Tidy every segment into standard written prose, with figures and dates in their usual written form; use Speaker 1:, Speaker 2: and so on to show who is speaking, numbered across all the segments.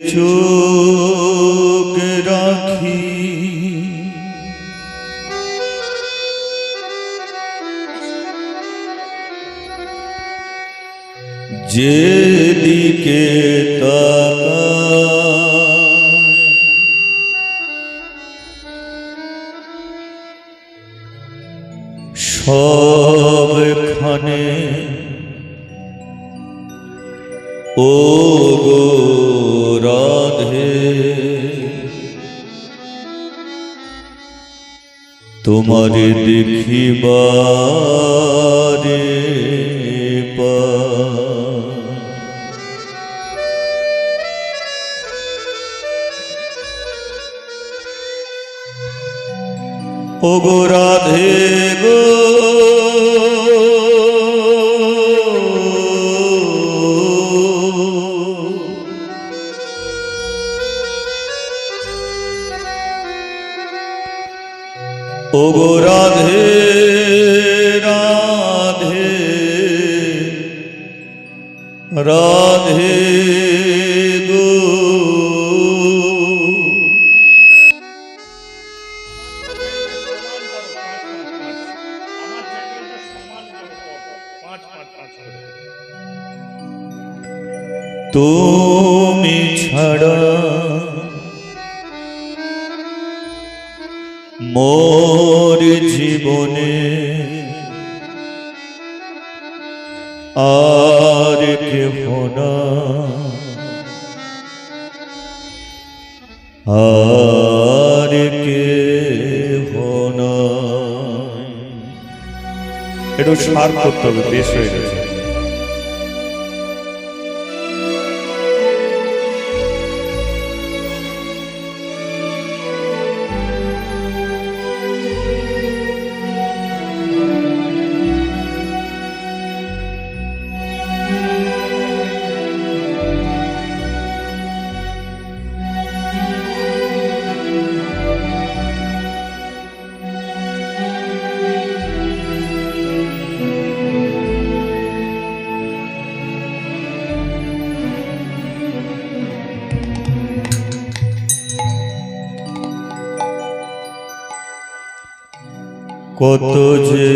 Speaker 1: চোখ রাখি যেদিকে তাকাই সবখানে ও গো রাধে তোমারে দেখিবারে ও গো রাধে গো ও গো রাধে রাধে রাধে গো তুমি ছাড়া মোর জীবনে আর কেহ না আর কেহ না একটু সার করতে হবে বেশ হয়ে গেছে কত যে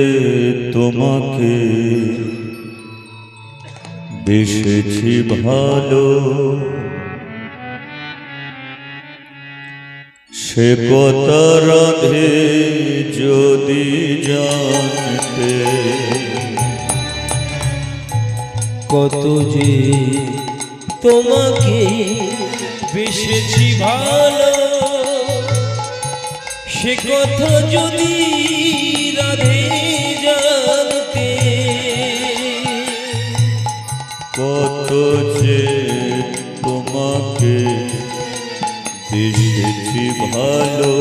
Speaker 1: তোমাকে বেসেছি ভালো সে কথা রাধে যদি জানতে
Speaker 2: কত যে তোমাকে বেসেছি ভালো সে কথা যদি রাধে জানতে
Speaker 1: কত যে তোমাকে বেসেছি ভালো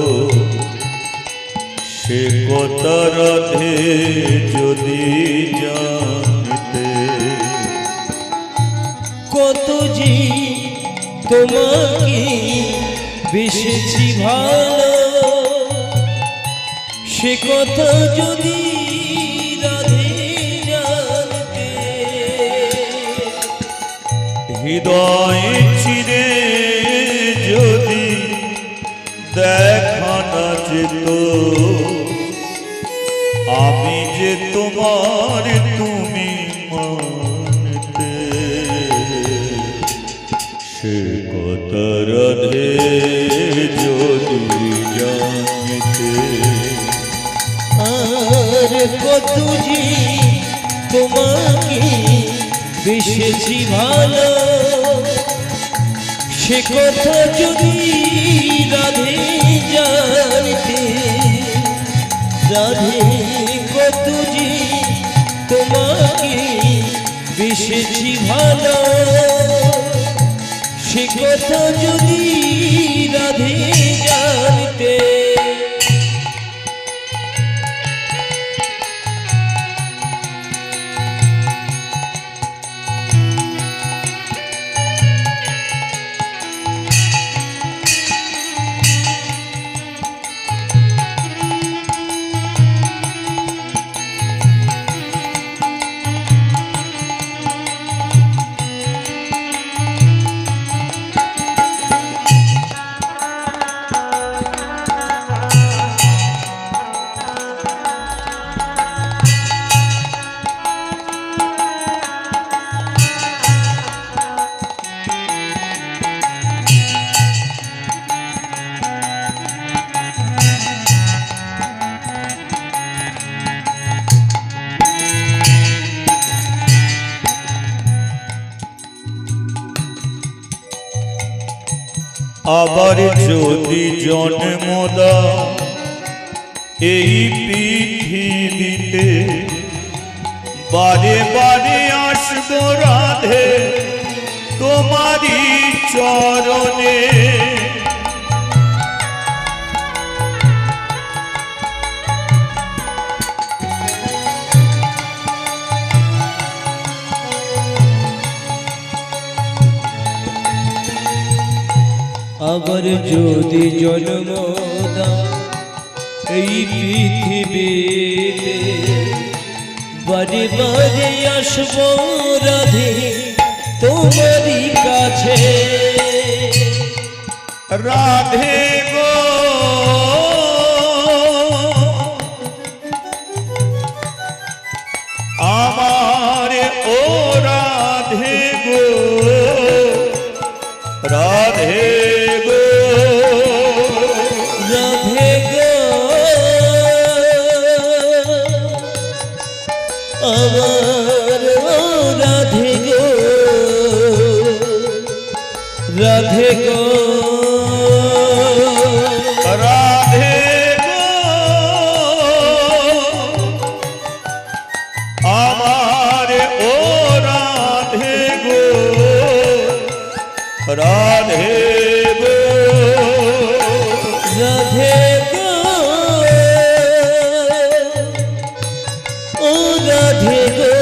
Speaker 1: সে কথা রাধে যদি জানতে
Speaker 2: কত যে তোমাকে বেসেছি ভালো সে কথা যদি রাধে জানতে
Speaker 1: হৃদয় চিরে যদি দেখা না যেত আমি যে তোমার তুমি মানতে সে কথা রাধে যদি জানতে
Speaker 2: আর কত যে তোমাকে বেসেছি ভালো সে কথা যদি রাধে জানতে রাধে কত যে তোমাকে বেসেছি ভালো সে কথা যদি রাধে জানতে
Speaker 1: আবার যদি জন্ম দাও এই পৃথিবীতে, বারে বারে আসবো রাধে তোমারি চরণে।
Speaker 2: আবার যদি জন্ম দাও এই পৃথিবীতে, বারে বারে আসবো রাধে তোমারই কাছে।
Speaker 1: রাধে গো আমার ও রাধে গো, রাধে গো,
Speaker 2: রাধে গো আমার ও রাধে গো, রাধে গো,
Speaker 1: রাধে গো আমার ও রাধে গো, রাধে গো,
Speaker 2: রাধে গো ও রাধে গো,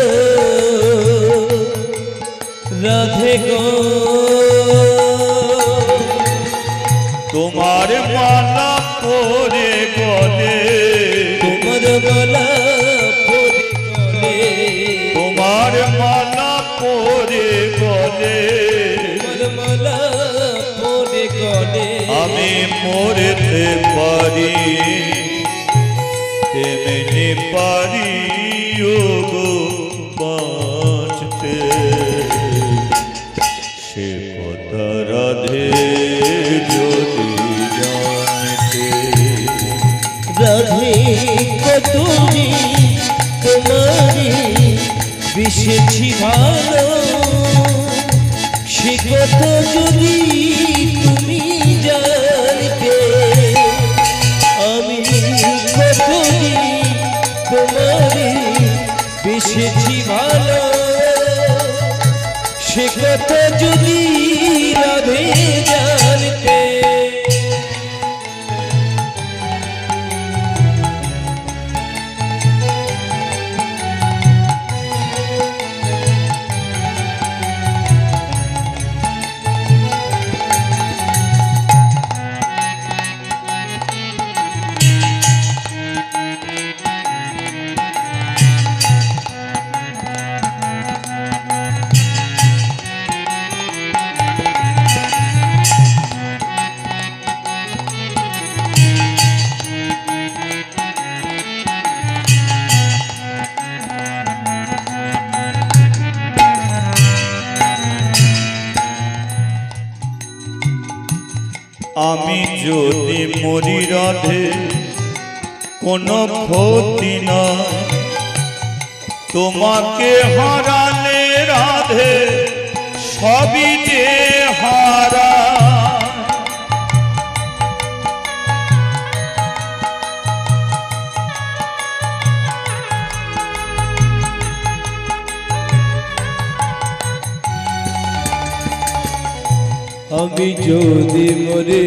Speaker 2: রাধে গো।
Speaker 1: তোমার মালা পরে গলে,
Speaker 2: তোমার গলা পরে গলে,
Speaker 1: তোমার মালা পরে গলে,
Speaker 2: তোমার মালা পরে গলে,
Speaker 1: আমি মরতে পারি তেমনি পারি ও গো বাঁচতে। সে কথা রাধে যদি জানতে,
Speaker 2: রাধে কতরি তোমারি বিশেছি ভালো, সে কথা যদি তুমি জানতে, আমি কতরি তোমারি বিশেছি ভালো, সে কথা যদি রাধে জানতে।
Speaker 1: আমি যদি মরি রাধে কোনো ক্ষতি না, তোমাকে হারালে রাধে সবই যে হারা।
Speaker 2: আমি যদি মরে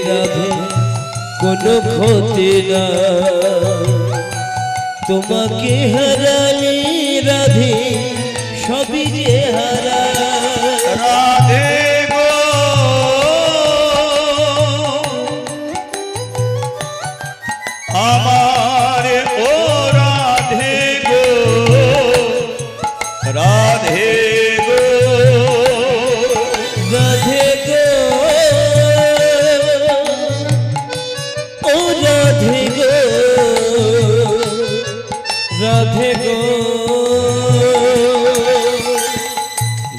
Speaker 2: রাধে কোনো ক্ষতি না, তোমাকে হারালে রাধে সবই যে হারা।
Speaker 1: রাধে গো আমার ও রাধে গো, রাধে গো,
Speaker 2: রাধে গো ও রাধে গো, রাধে গো।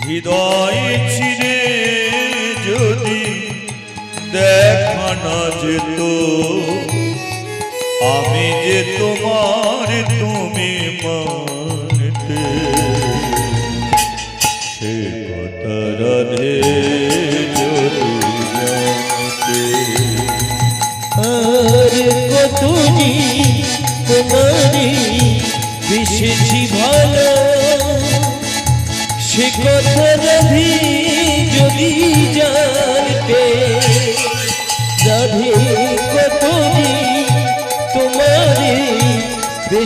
Speaker 1: হৃদয় চিরে যদি দেখা না যেত, আমি যে তোমার তুমি মানতে। সে কথা রাধে যদি জানতে,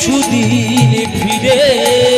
Speaker 2: সুদিন ফিরে